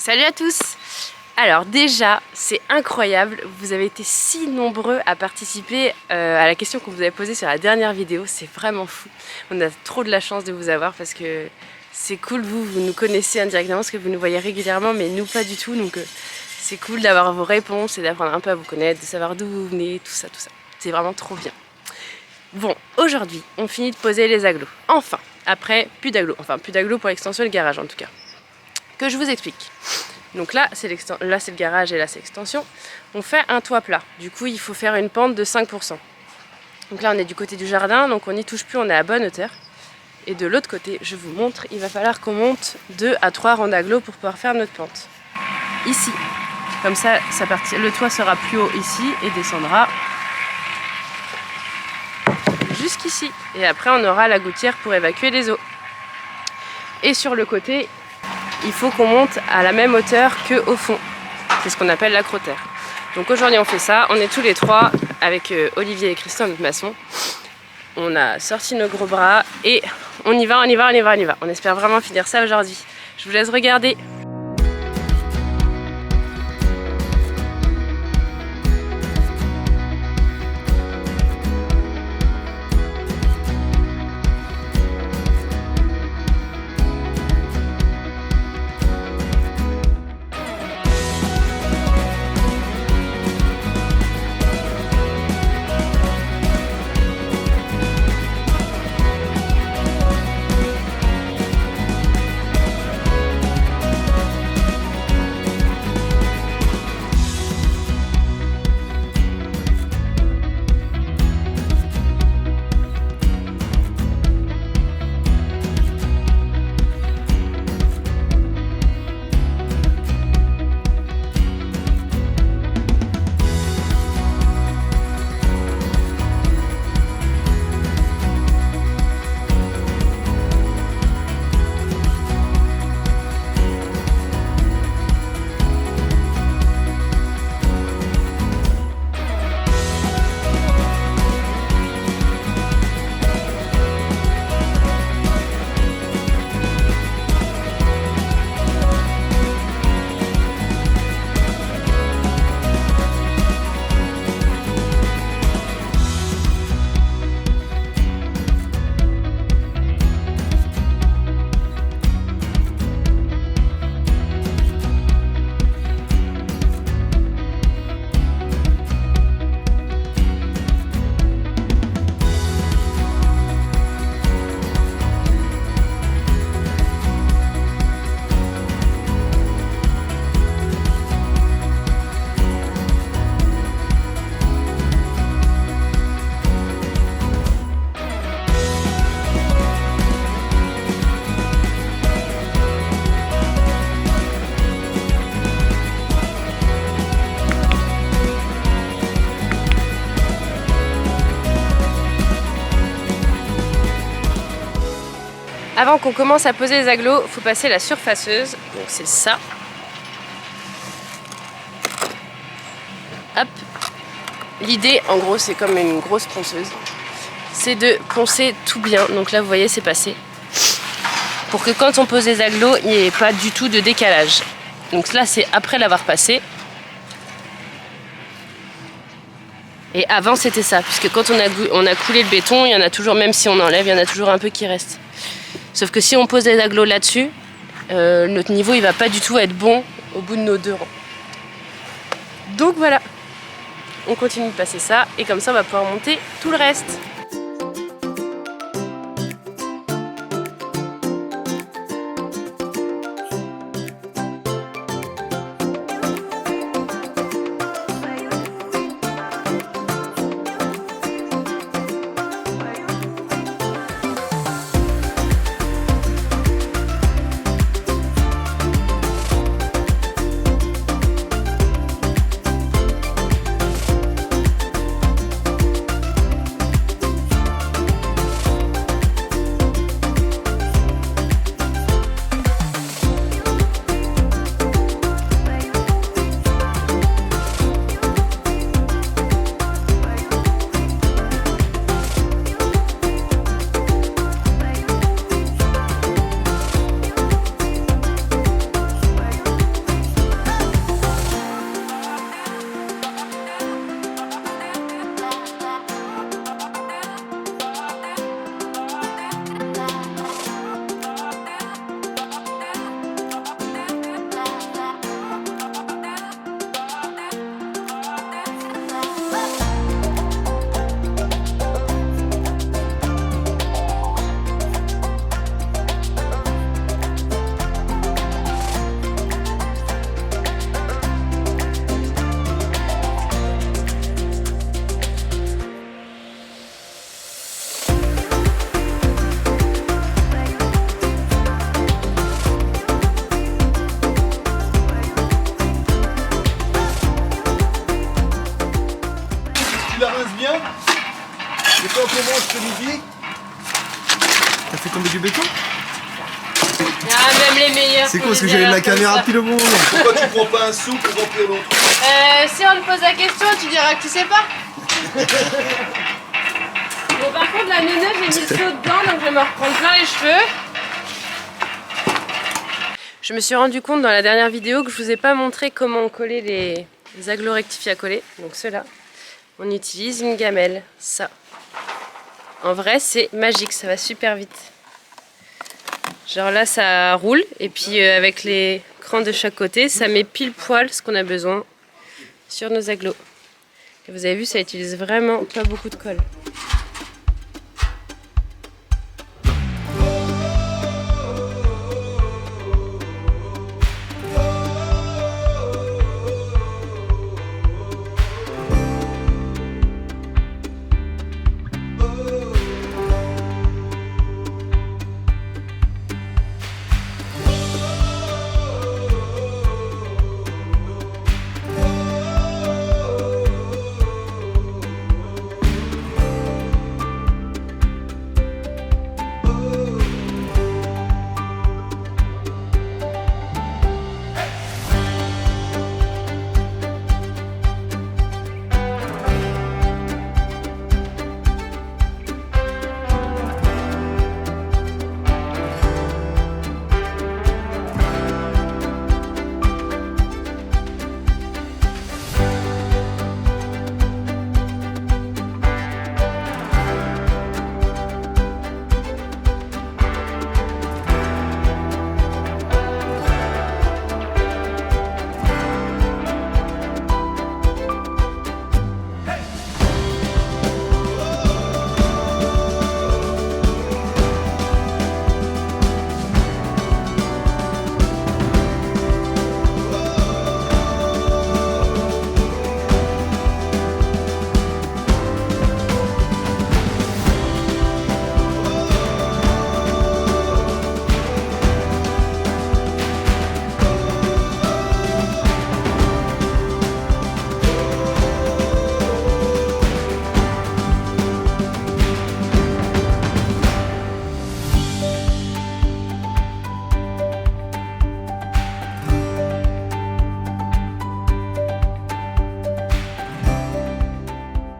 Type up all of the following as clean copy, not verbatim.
Salut à tous! Alors déjà, c'est incroyable, vous avez été si nombreux à participer à la question qu'on vous avait posée sur la dernière vidéo, c'est vraiment fou. On a trop de la chance de vous avoir parce que c'est cool, vous nous connaissez indirectement parce que vous nous voyez régulièrement, mais nous pas du tout, donc c'est cool d'avoir vos réponses et d'apprendre un peu à vous connaître, de savoir d'où vous venez, tout ça. C'est vraiment trop bien. Bon, aujourd'hui, on finit de poser les agglos. Enfin, après, plus d'agglos pour l'extension et le garage en tout cas. Que je vous explique. Donc là c'est le garage et là c'est l'extension. On fait un toit plat. Du coup, il faut faire une pente de 5%. Donc là, on est du côté du jardin, donc on n'y touche plus, on est à bonne hauteur. Et de l'autre côté, je vous montre, il va falloir qu'on monte 2 à 3 rangs d'agglos pour pouvoir faire notre pente. Ici. Comme ça, le toit sera plus haut ici et descendra jusqu'ici. Et après, on aura la gouttière pour évacuer les eaux. Et sur le côté, il faut qu'on monte à la même hauteur qu'au fond. C'est ce qu'on appelle l'accroterre. Donc aujourd'hui, on fait ça. On est tous les trois avec Olivier et Christian, notre maçon. On a sorti nos gros bras et on y va. On espère vraiment finir ça aujourd'hui. Je vous laisse regarder. Avant qu'on commence à poser les agglos, il faut passer la surfaceuse, donc c'est ça. Hop. L'idée, en gros, c'est comme une grosse ponceuse, c'est de poncer tout bien. Donc là, vous voyez, c'est passé. Pour que quand on pose les agglos, il n'y ait pas du tout de décalage. Donc là, c'est après l'avoir passé. Et avant, c'était ça, puisque quand on a coulé le béton, il y en a toujours, même si on enlève, il y en a toujours un peu qui reste. Sauf que si on pose les agglos là-dessus, notre niveau il va pas du tout être bon au bout de nos 2 rangs. Donc voilà, on continue de passer ça et comme ça on va pouvoir monter tout le reste. quoi qu'on mange ce midi? T'as fait tomber du béton? Ah, même les meilleurs. C'est quoi parce que j'avais ma caméra pile au bon moment. Pourquoi tu prends pas un sou pour remplir l'autre? Si on te pose la question, tu diras que tu sais pas. Bon, par contre, la neuneu, j'ai mis le seau dedans, donc je vais me reprendre plein les cheveux. Je me suis rendu compte dans la dernière vidéo que je vous ai pas montré comment on collait les agglos rectifiés à coller. Donc ceux-là, on utilise une gamelle, ça. En vrai, c'est magique, ça va super vite. Genre là, ça roule, et puis avec les crans de chaque côté, ça met pile poil ce qu'on a besoin sur nos agglos. Et vous avez vu, ça utilise vraiment pas beaucoup de colle.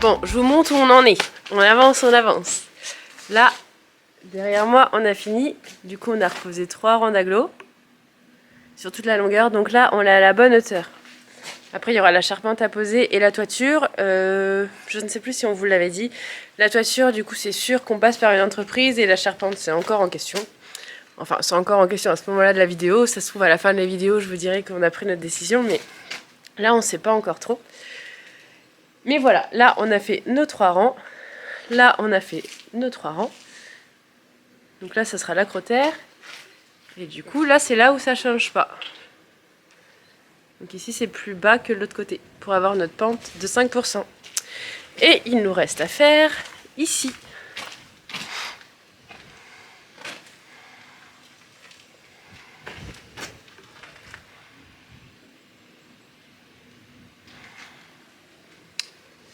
Bon, je vous montre où on en est. On avance, on avance. Là, derrière moi, on a fini. Du coup, on a reposé 3 rangs d'agglos sur toute la longueur. Donc là, on est à la bonne hauteur. Après, il y aura la charpente à poser et la toiture. Je ne sais plus si on vous l'avait dit. La toiture, du coup, c'est sûr qu'on passe par une entreprise et la charpente, c'est encore en question. Enfin, c'est encore en question à ce moment-là de la vidéo. Ça se trouve, à la fin de la vidéo, je vous dirai qu'on a pris notre décision. Mais là, on ne sait pas encore trop. Mais voilà, là on a fait nos 3 rangs, là on a fait nos 3 rangs, donc là ça sera l'acrotère, et du coup là c'est là où ça change pas. Donc ici c'est plus bas que l'autre côté, pour avoir notre pente de 5%. Et il nous reste à faire ici.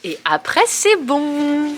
Et après, c'est bon!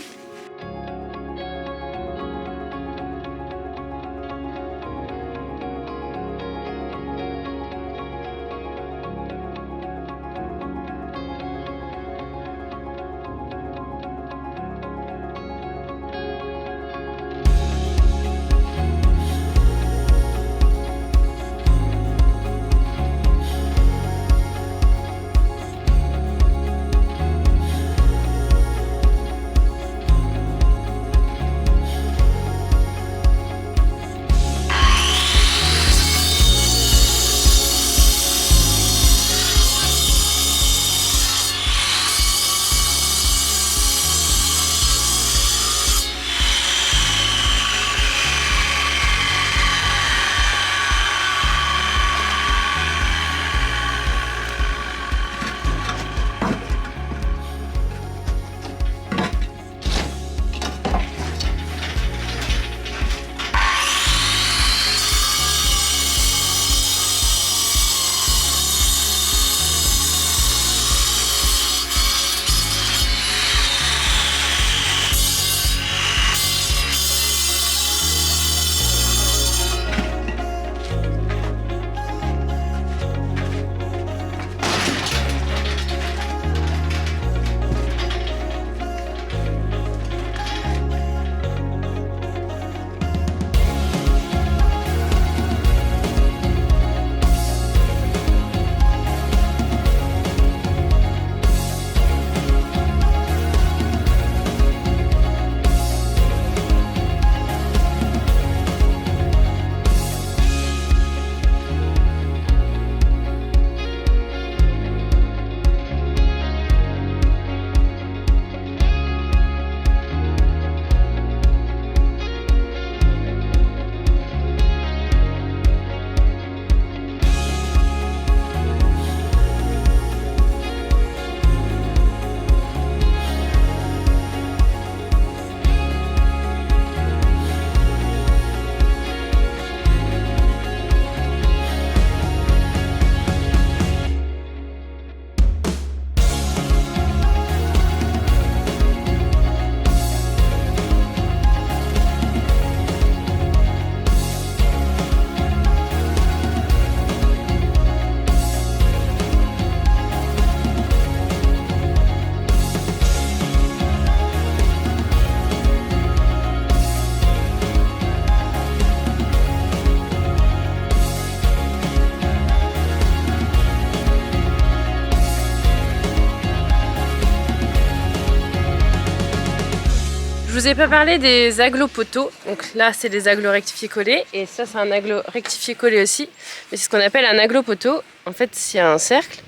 Je vous ai pas parlé des agglos poteaux. Donc là, c'est des agglos rectifiés collés. Et ça, c'est un agglo rectifié collé aussi. Mais c'est ce qu'on appelle un agglo poteau. En fait, il y a un cercle.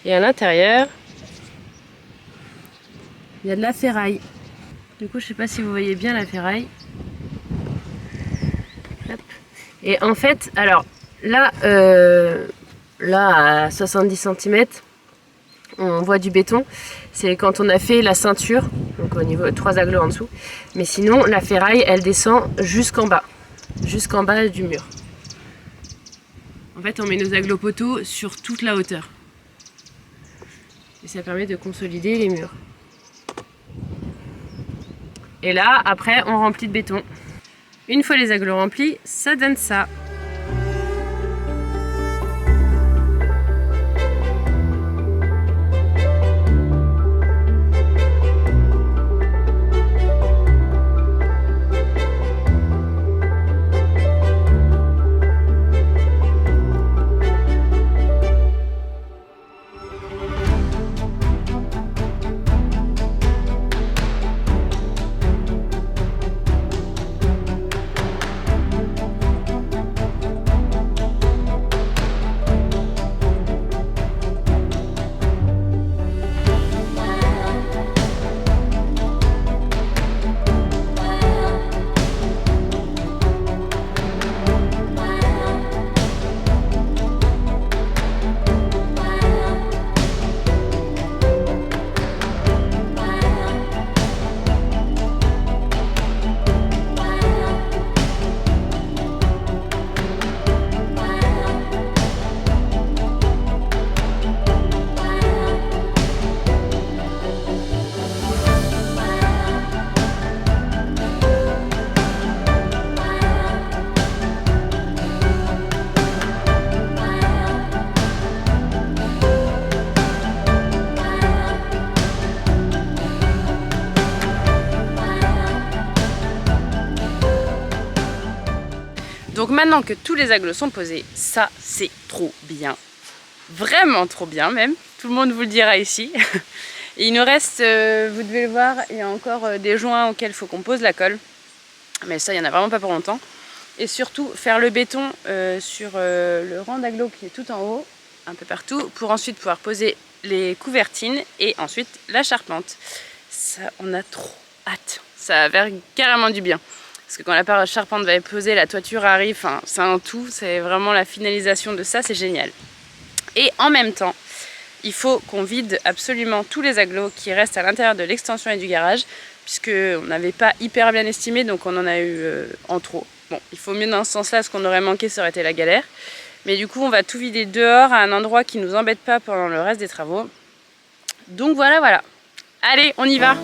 Et à l'intérieur, il y a de la ferraille. Du coup, je sais pas si vous voyez bien la ferraille. Hop. Et en fait, alors là, là à 70 cm, on voit du béton. C'est quand on a fait la ceinture, donc au niveau de 3 agglos en dessous. Mais sinon, la ferraille, elle descend jusqu'en bas du mur. En fait, on met nos agglos poteaux sur toute la hauteur. Et ça permet de consolider les murs. Et là, après, on remplit de béton. Une fois les agglos remplis, ça donne ça. Donc maintenant que tous les agglos sont posés, ça c'est trop bien. Vraiment trop bien même. Tout le monde vous le dira ici. Et il nous reste, vous devez le voir, il y a encore des joints auxquels il faut qu'on pose la colle. Mais ça, il n'y en a vraiment pas pour longtemps. Et surtout, faire le béton sur le rang d'agglos qui est tout en haut, un peu partout, pour ensuite pouvoir poser les couvertines et ensuite la charpente. Ça, on a trop hâte. Ça va faire carrément du bien. Parce que quand la charpente va être posée, la toiture arrive, enfin, c'est un tout, c'est vraiment la finalisation de ça, c'est génial. Et en même temps, il faut qu'on vide absolument tous les agglos qui restent à l'intérieur de l'extension et du garage, puisqu'on n'avait pas hyper bien estimé, donc on en a eu en trop. Bon, il faut mieux dans ce sens-là, ce qu'on aurait manqué, ça aurait été la galère. Mais du coup, on va tout vider dehors, à un endroit qui ne nous embête pas pendant le reste des travaux. Donc voilà, voilà. Allez, on y va!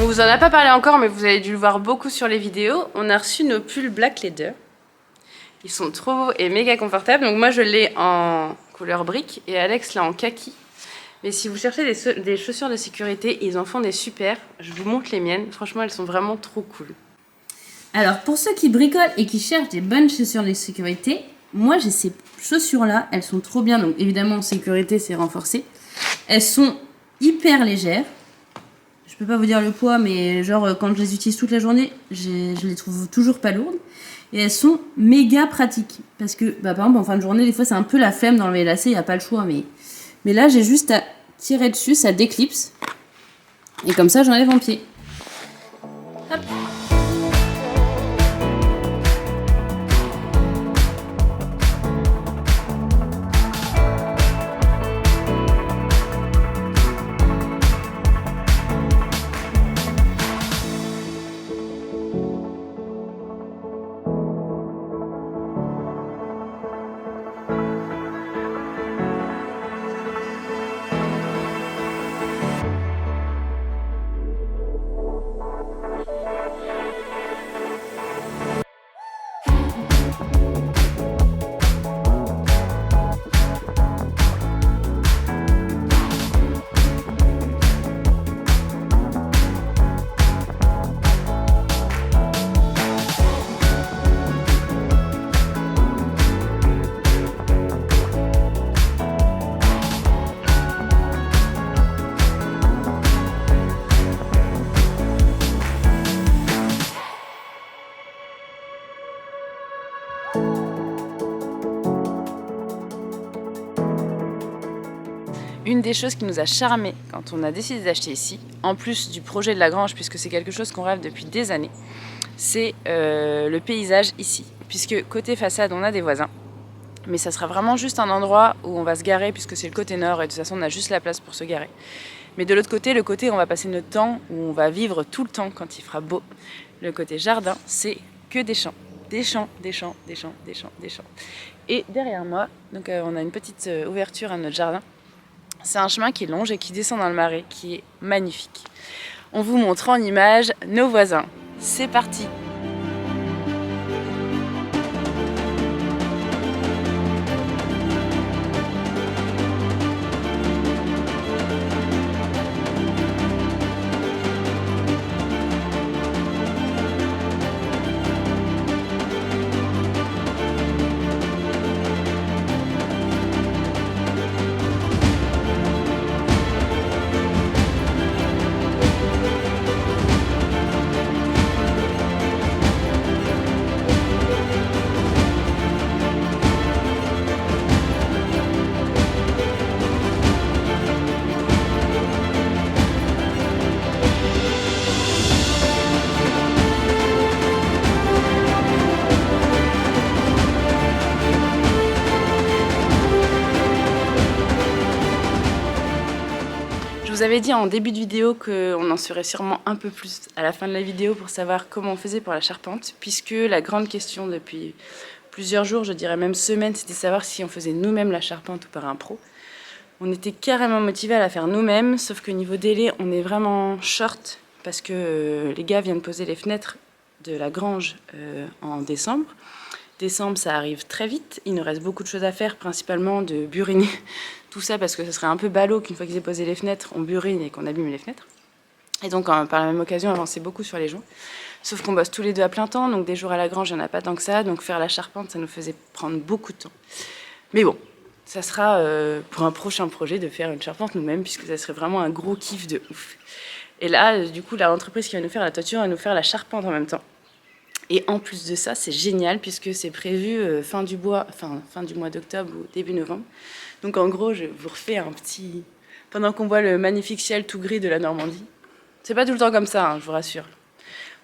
On vous en a pas parlé encore, mais vous avez dû le voir beaucoup sur les vidéos. On a reçu nos pulls Black Leather. Ils sont trop beaux et méga confortables. Donc moi je l'ai en couleur brique et Alex l'a en kaki. Mais si vous cherchez des chaussures de sécurité, ils en font des super. Je vous montre les miennes. Franchement, elles sont vraiment trop cool. Alors, pour ceux qui bricolent et qui cherchent des bonnes chaussures de sécurité, moi j'ai ces chaussures-là, elles sont trop bien. Donc évidemment, en sécurité, c'est renforcé. Elles sont hyper légères. Je peux pas vous dire le poids, mais genre quand je les utilise toute la journée, je les trouve toujours pas lourdes. Et elles sont méga pratiques. Parce que, par exemple, en fin de journée, des fois, c'est un peu la flemme d'enlever les lacets, il n'y a pas le choix. Mais là, j'ai juste à tirer dessus, ça déclipse. Et comme ça, j'enlève en pied. Hop. Une des choses qui nous a charmé quand on a décidé d'acheter ici, en plus du projet de la grange, puisque c'est quelque chose qu'on rêve depuis des années, c'est le paysage ici. Puisque côté façade, on a des voisins, mais ça sera vraiment juste un endroit où on va se garer, puisque c'est le côté nord, et de toute façon, on a juste la place pour se garer. Mais de l'autre côté, le côté où on va passer notre temps, où on va vivre tout le temps quand il fera beau, le côté jardin, c'est que des champs. Des champs, des champs, des champs, des champs, des champs. Et derrière moi, donc on a une petite ouverture à notre jardin. C'est un chemin qui longe et qui descend dans le marais, qui est magnifique. On vous montre en image nos voisins. C'est parti! Je vous avais dit en début de vidéo qu'on en saurait sûrement un peu plus à la fin de la vidéo pour savoir comment on faisait pour la charpente, puisque la grande question depuis plusieurs jours, je dirais même semaines, c'était de savoir si on faisait nous-mêmes la charpente ou par un pro. On était carrément motivés à la faire nous-mêmes, sauf que niveau délai, on est vraiment short, parce que les gars viennent poser les fenêtres de la grange en décembre. Décembre, ça arrive très vite. Il nous reste beaucoup de choses à faire, principalement de buriner tout ça, parce que ce serait un peu ballot qu'une fois qu'ils aient posé les fenêtres, on burine et qu'on abîme les fenêtres. Et donc, par la même occasion, avancer beaucoup sur les joints. Sauf qu'on bosse tous les deux à plein temps, donc des jours à la grange, il n'y en a pas tant que ça. Donc faire la charpente, ça nous faisait prendre beaucoup de temps. Mais bon, ça sera pour un prochain projet de faire une charpente nous-mêmes, puisque ça serait vraiment un gros kiff de ouf. Et là, du coup, l'entreprise qui va nous faire la toiture va nous faire la charpente en même temps. Et en plus de ça, c'est génial puisque c'est prévu fin du mois d'octobre ou début novembre. Donc en gros, je vous refais un petit... Pendant qu'on voit le magnifique ciel tout gris de la Normandie. C'est pas tout le temps comme ça, hein, je vous rassure.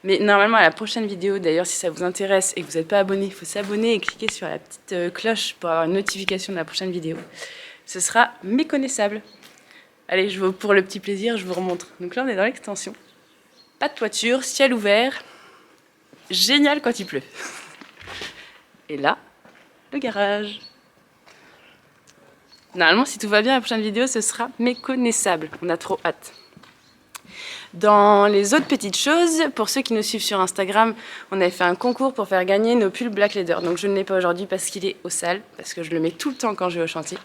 Mais normalement, à la prochaine vidéo, d'ailleurs, si ça vous intéresse et que vous n'êtes pas abonné, il faut s'abonner et cliquer sur la petite cloche pour avoir une notification de la prochaine vidéo. Ce sera méconnaissable. Allez, pour le petit plaisir, je vous remontre. Donc là, on est dans l'extension. Pas de toiture, ciel ouvert. Génial quand il pleut. Et là, le garage. Normalement, si tout va bien, la prochaine vidéo, ce sera méconnaissable. On a trop hâte. Dans les autres petites choses, pour ceux qui nous suivent sur Instagram, on avait fait un concours pour faire gagner nos pulls Black Leather. Donc je ne l'ai pas aujourd'hui parce qu'il est au sale, parce que je le mets tout le temps quand je vais au chantier.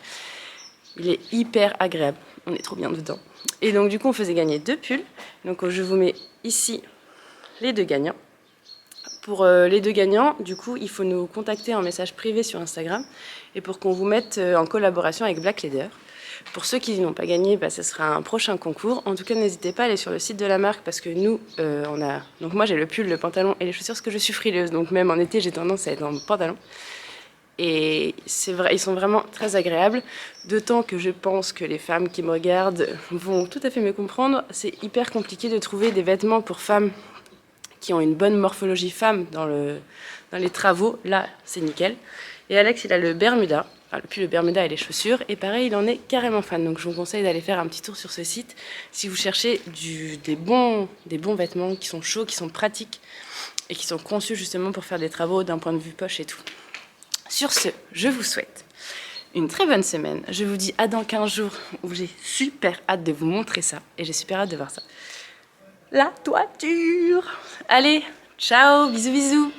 Il est hyper agréable, on est trop bien dedans. Et donc du coup, on faisait gagner 2 pulls. Donc je vous mets ici les 2 gagnants. Pour les 2 gagnants, du coup, il faut nous contacter en message privé sur Instagram et pour qu'on vous mette en collaboration avec Black Leather. Pour ceux qui n'ont pas gagné, ce sera un prochain concours. En tout cas, n'hésitez pas à aller sur le site de la marque parce que nous, on a... Donc moi, j'ai le pull, le pantalon et les chaussures parce que je suis frileuse. Donc même en été, j'ai tendance à être en pantalon. Et c'est vrai, ils sont vraiment très agréables. D'autant que je pense que les femmes qui me regardent vont tout à fait me comprendre. C'est hyper compliqué de trouver des vêtements pour femmes qui ont une bonne morphologie femme dans les travaux. Là, c'est nickel. Et Alex, il a le Bermuda. Enfin, le Bermuda et les chaussures. Et pareil, il en est carrément fan. Donc je vous conseille d'aller faire un petit tour sur ce site si vous cherchez des bons vêtements qui sont chauds, qui sont pratiques et qui sont conçus justement pour faire des travaux d'un point de vue poche et tout. Sur ce, je vous souhaite une très bonne semaine. Je vous dis à dans 15 jours où j'ai super hâte de vous montrer ça. Et j'ai super hâte de voir ça. La toiture. Allez, ciao, bisous bisous.